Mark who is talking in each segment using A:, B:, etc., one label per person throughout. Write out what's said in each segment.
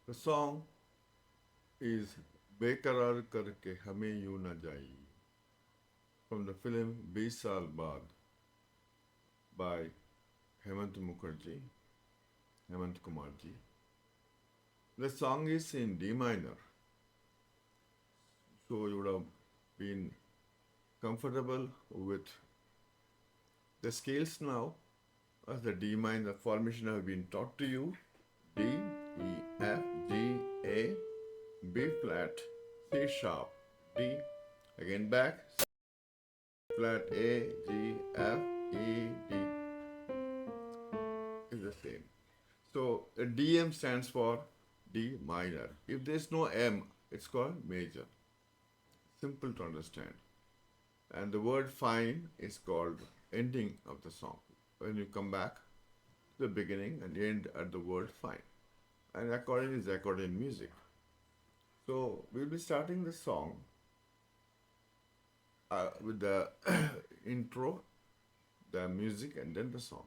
A: The song is Bekarar Karke Humein na Jai from the film 20 Saal Baad by Hemant Mukherjee, Hemant Kumarji. The song is in D minor, so you would have been comfortable with the scales now as the D minor formation have been taught to you. D, E, F, G, A, B flat, C sharp, D, again back, C flat, A, G, F, E, D is the same. So DM stands for D minor. If there's no M, it's called major. Simple to understand. And the word fine is called ending of the song. When you come back to the beginning and end at the word fine. And accordion is accordion music. So we'll be starting the song with the intro, the music, and then the song.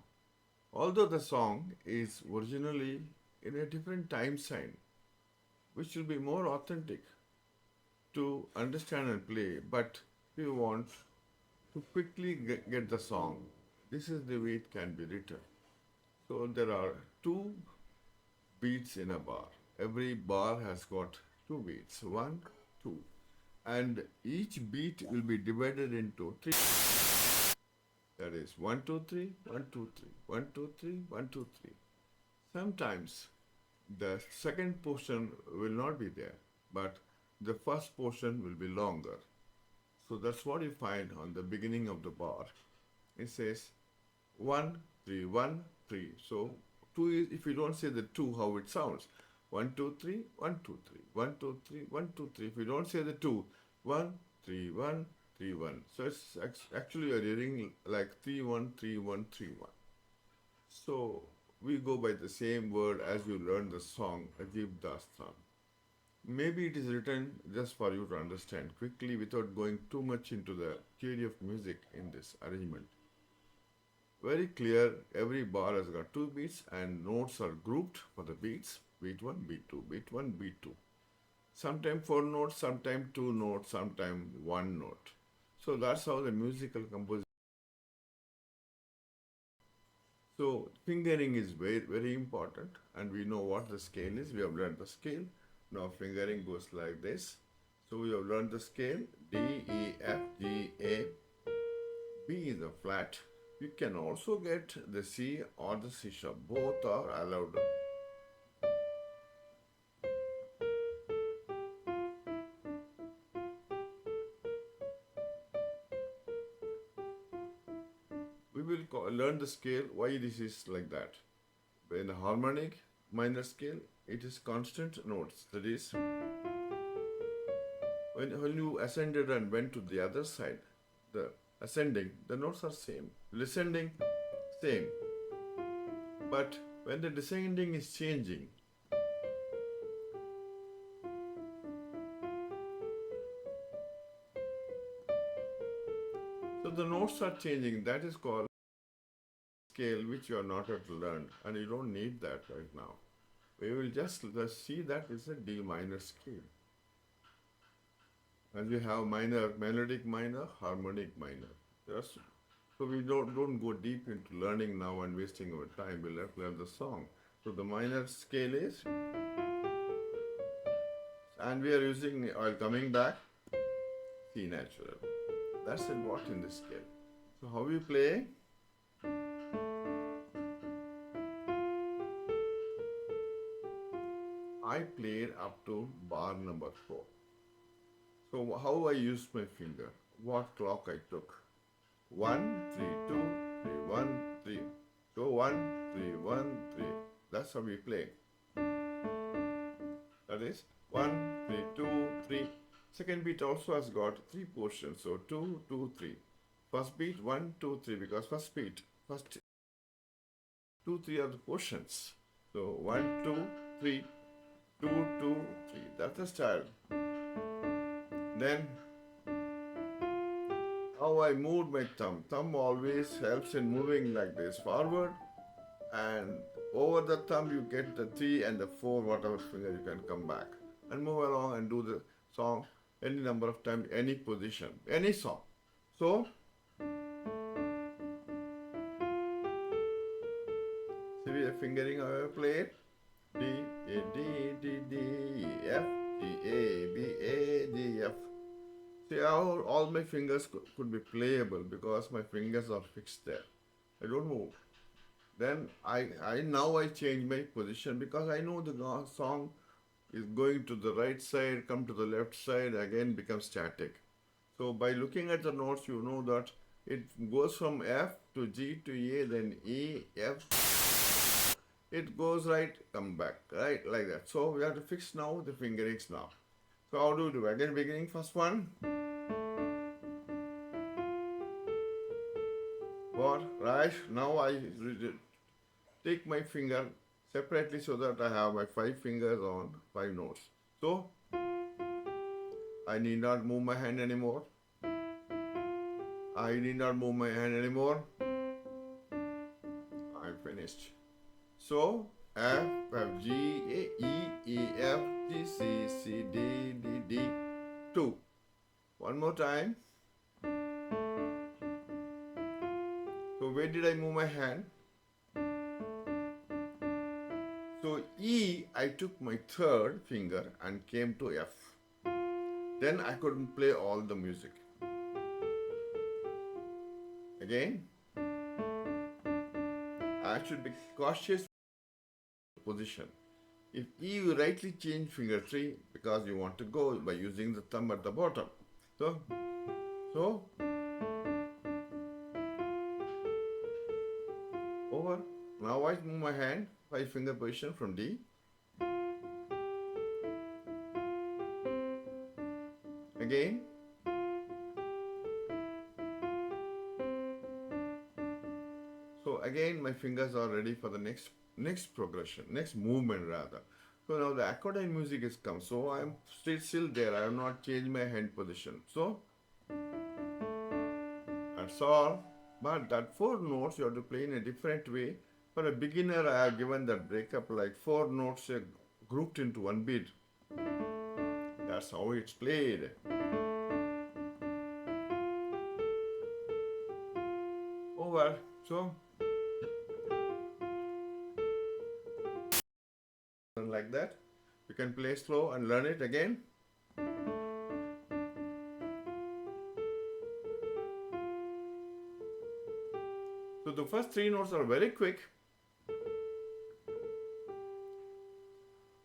A: Although the song is originally in a different time sign, which will be more authentic to understand and play, but if you want to quickly get the song, this is the way it can be written. So there are two beats in a bar. Every bar has got two beats, 1, 2. And each beat will be divided into 3. That is 1, 2, 3, 1, 2, 3, 1, 2, 3, 1, 2, 3. Sometimes the second portion will not be there, but the first portion will be longer. So that's what you find on the beginning of the bar. It says 1, 3, 1, 3. So 2 is, if you don't say the 2, how it sounds. 1, 2, 3, 1, 2, 3, 1, 2, 3, 1, 2, 3. If you don't say the 2, 1, 3, 1, 3, 1. So it's actually you're hearing like 3, 1, 3, 1, 3, 1. So we go by the same word as you learn the song, Ajib Dastan. Maybe it is written just for you to understand quickly without going too much into the theory of music in this arrangement. Very clear, every bar has got two beats and notes are grouped for the beats. Beat 1, beat 2, beat 1, beat 2. Sometimes 4 notes, sometimes 2 notes, sometimes 1 note. So that's how the musical composition. So fingering is very, very important, and we know what the scale is. We have learned the scale. Now fingering goes like this. So we have learned the scale D, E, F, G, A. B is a flat. You can also get the C or the C sharp. Both are allowed. We will learn the scale, why this is like that. In the harmonic minor scale, it is constant notes. That is, when you ascended and went to the other side, the ascending, the notes are same. Descending, same. But when the descending is changing, so the notes are changing. That is called scale, which you are not yet learned, and you don't need that right now. We will just see that is a D minor scale. And we have minor, melodic minor, harmonic minor. Yes. So we don't go deep into learning now and wasting our time. We'll have to learn the song. So the minor scale is, and we are using, while coming back, C natural. That's what in this scale. So how we play? I played up to bar number 4. So how I used my finger? What clock I took? 1, 3, 2, 3, 1, 3. So 1, 3, 1, 3. That's how we play. That is 1, 3, 2, 3. Second beat also has got 3 portions. So 2, 2, 3. First beat 1, 2, 3 because first beat, first 2, 3 are the portions. So 1, 2, 3, 2, 2, 3. That's the style. Then how I moved my thumb. Thumb always helps in moving like this forward and over the thumb you get the 3 and the 4, whatever finger you can come back and move along and do the song any number of times, any position, any song. So, see the fingering I ever played? D, A, D, D, D, E, F, G, A, B, A, G, F. See how all my fingers could be playable because my fingers are fixed there. I don't move. Then I now I change my position because I know the song is going to the right side, come to the left side, again become static. So by looking at the notes, you know that it goes from F to G to A, then E, F. It goes right, come back, right, like that. So we have to fix now the fingerings now. So how do we do? Again, beginning first one. What? Right. Now I take my finger separately so that I have my 5 fingers on 5 notes. So I need not move my hand anymore. I need not move my hand anymore. I'm finished. So F, F, G, A, E, E, F, G, C, C, D, D, D, 2. One more time. So where did I move my hand? So E, I took my third finger and came to F. Then I couldn't play all the music. Again, I should be cautious position. If E, you rightly change finger 3 because you want to go by using the thumb at the bottom. So over. Now I move my hand 5 finger position from D. Again. So again my fingers are ready for the next progression, next movement rather. So now the accordion music is come. So I am still there. I have not changed my hand position. So that's all. But that 4 notes you have to play in a different way. For a beginner, I have given that breakup like 4 notes grouped into one beat. That's how it's played. Over. So like that. You can play slow and learn it again. So the first 3 notes are very quick.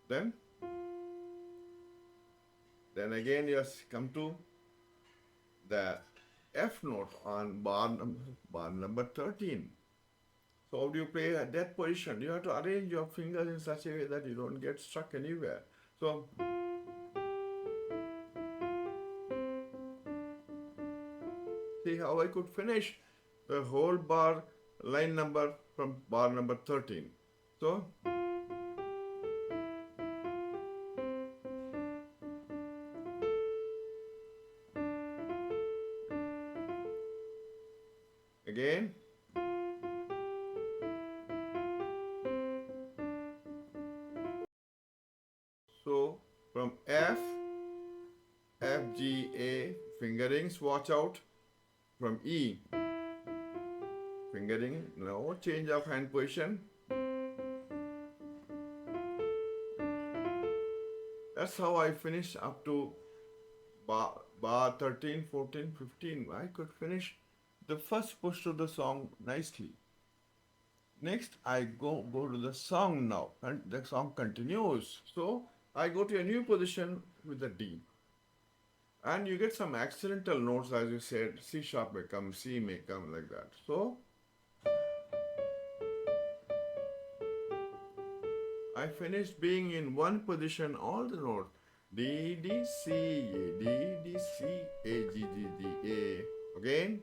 A: Then again you come to the F note on bar number 13. So how do you play at that position? You have to arrange your fingers in such a way that you don't get stuck anywhere. So see how I could finish the whole bar line number from bar number 13. So again. So from F, F, G, A, fingerings, watch out. From E, fingering, no change of hand position. That's how I finished up to bar 13, 14, 15. I could finish the first push to the song nicely. Next, I go to the song now, and the song continues. So I go to a new position with the D. And you get some accidental notes, as you said, C sharp may come, C may come, like that. So I finished being in one position, all the notes. D, D, C, A, D, D, C, A, G, G, D, A. Again.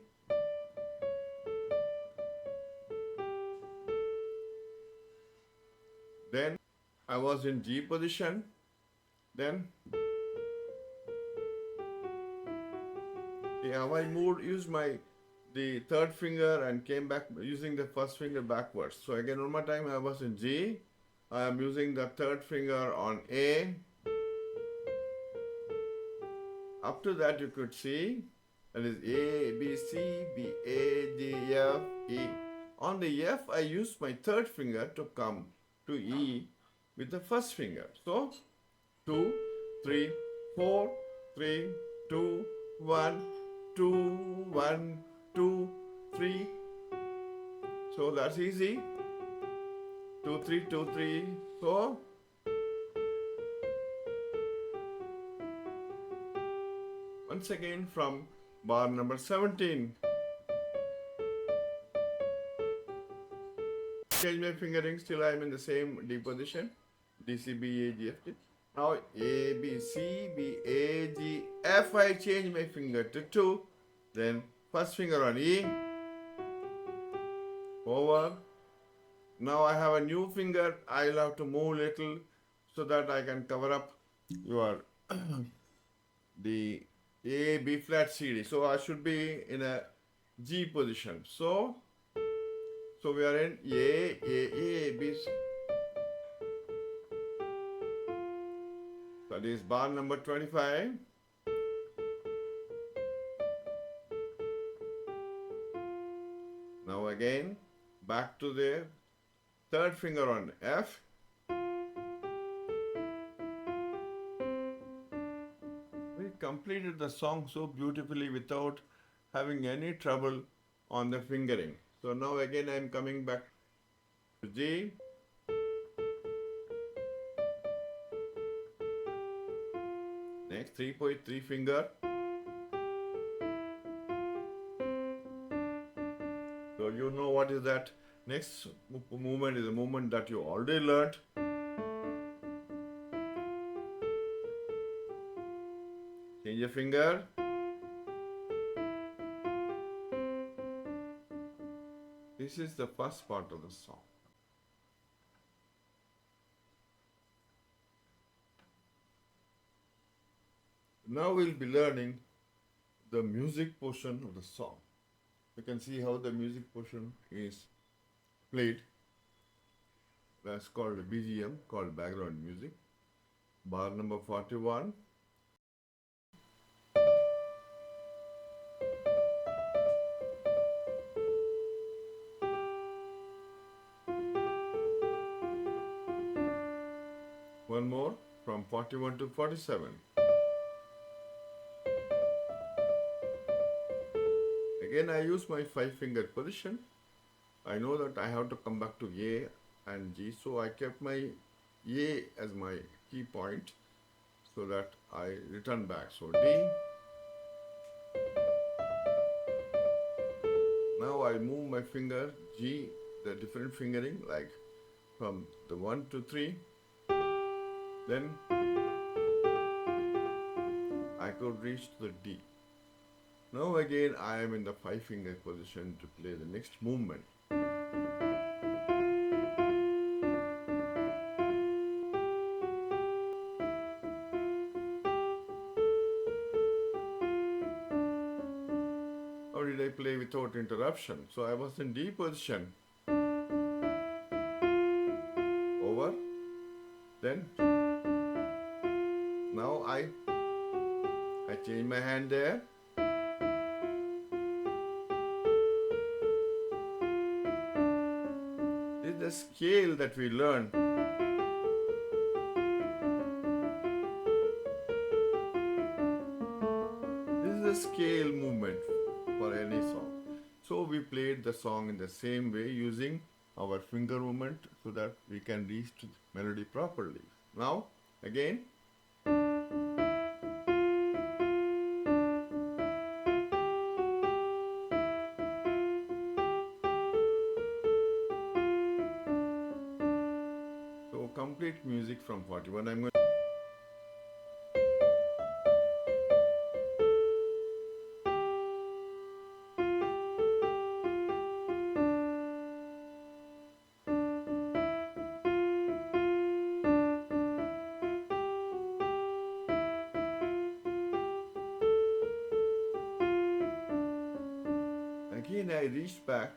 A: Then I was in G position. Then how I moved, use my the third finger and came back using the first finger backwards. So again, one more time, I was in G. I am using the third finger on A. Up to that, you could see that is A, B, C, B, A, D, F, E. On the F, I use my third finger to come to E with the first finger. So 2, 3, 4, 3, 2, 1, 2, 1, 2, 3. So that's easy. 2, 3, 2, 3. So once again from bar number 17. Change my fingering, still I am in the same D position. D, C, B, A, G, F, G. Now A, B, C, B, A, G, F. I change my finger to 2. Then first finger on E. Over. Now I have a new finger. I'll have to move little so that I can cover up your the A, B flat, C, D. So I should be in a G position. So we are in A, B, C. That is bar number 25. Now again, back to the third finger on F. We completed the song so beautifully without having any trouble on the fingering. So now again I am coming back to G. Next 3.3 finger. So you know what is that? Next movement is a movement that you already learnt. Change your finger. This is the first part of the song. Now we'll be learning the music portion of the song. You can see how the music portion is played. That's called a BGM, called background music. Bar number 41. One more from 41 to 47. Again, I use my 5-finger position. I know that I have to come back to A and G, so I kept my A as my key point so that I return back. So D. Now I move my finger G, the different fingering, like from the 1 to 3. Then I could reach the D. Now again I am in the 5-finger position to play the next movement. How did I play without interruption? So I was in D position. Over. Then now I change my hand there. This is the scale that we learn. This is a scale movement for any song. So we played the song in the same way using our finger movement so that we can reach to the melody properly. Now again. So complete music from 41. I'm going again I reached back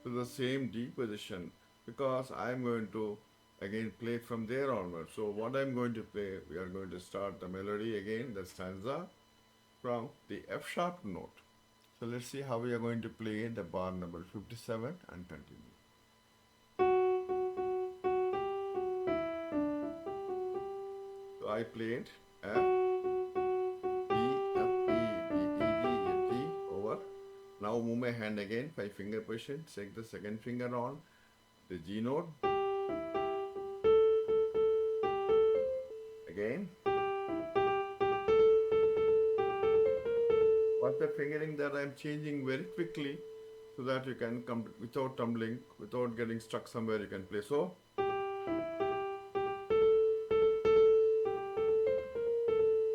A: to the same D position because I'm going to again play from there onward. So what I'm going to play, we are going to start the melody again, the stanza from the F sharp note. So let's see how we are going to play the bar number 57 and continue. So I played F, E, F, E, D, E, G, F, G, over. Now move my hand again, 5 finger position, take the second finger on the G note. Again. What's the fingering that I'm changing very quickly so that you can come without tumbling, without getting stuck somewhere, you can play. So,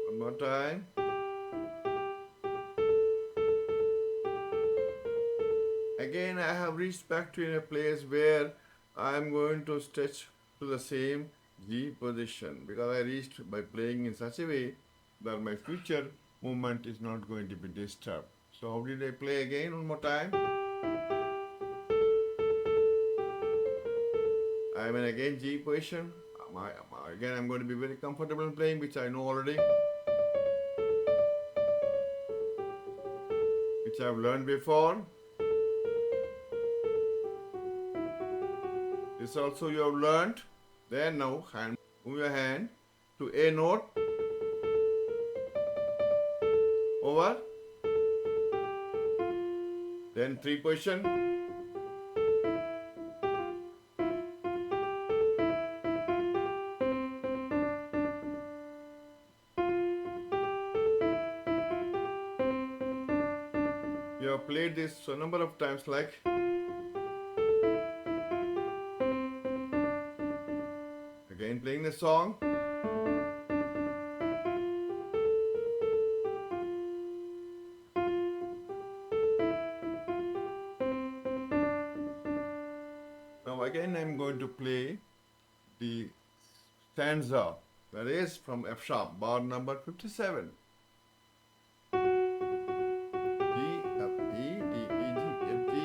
A: one more time. Again, I have reached back to in a place where I am going to stretch to the same G position because I reached by playing in such a way that my future movement is not going to be disturbed. So how did I play again one more time? I am in again G position. Again, I'm going to be very comfortable in playing, which I know already, which I've learned before. This also you have learned. Then now move your hand to A note over. Then 3 position. You have played this a number of times like. Again playing the song. Now again I'm going to play the stanza that is from F sharp, bar number 57. G, F, E, D, E, G, F, G.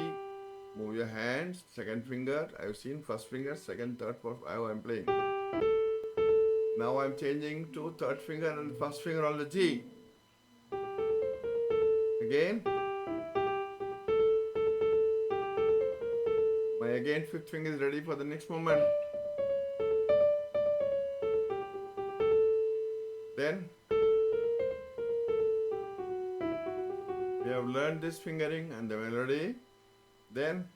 A: Move your hands, second finger, I've seen first finger, second, third, fourth, I'm playing. Now I'm changing to third finger and first finger on the G. Again. My again fifth finger is ready for the next movement. Then we have learned this fingering and the melody. Then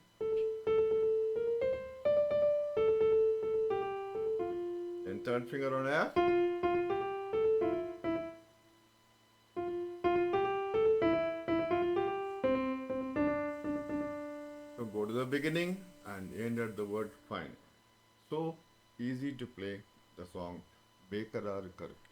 A: third finger on F. So go to the beginning and end at the word fine. So easy to play the song Bekarar Karke.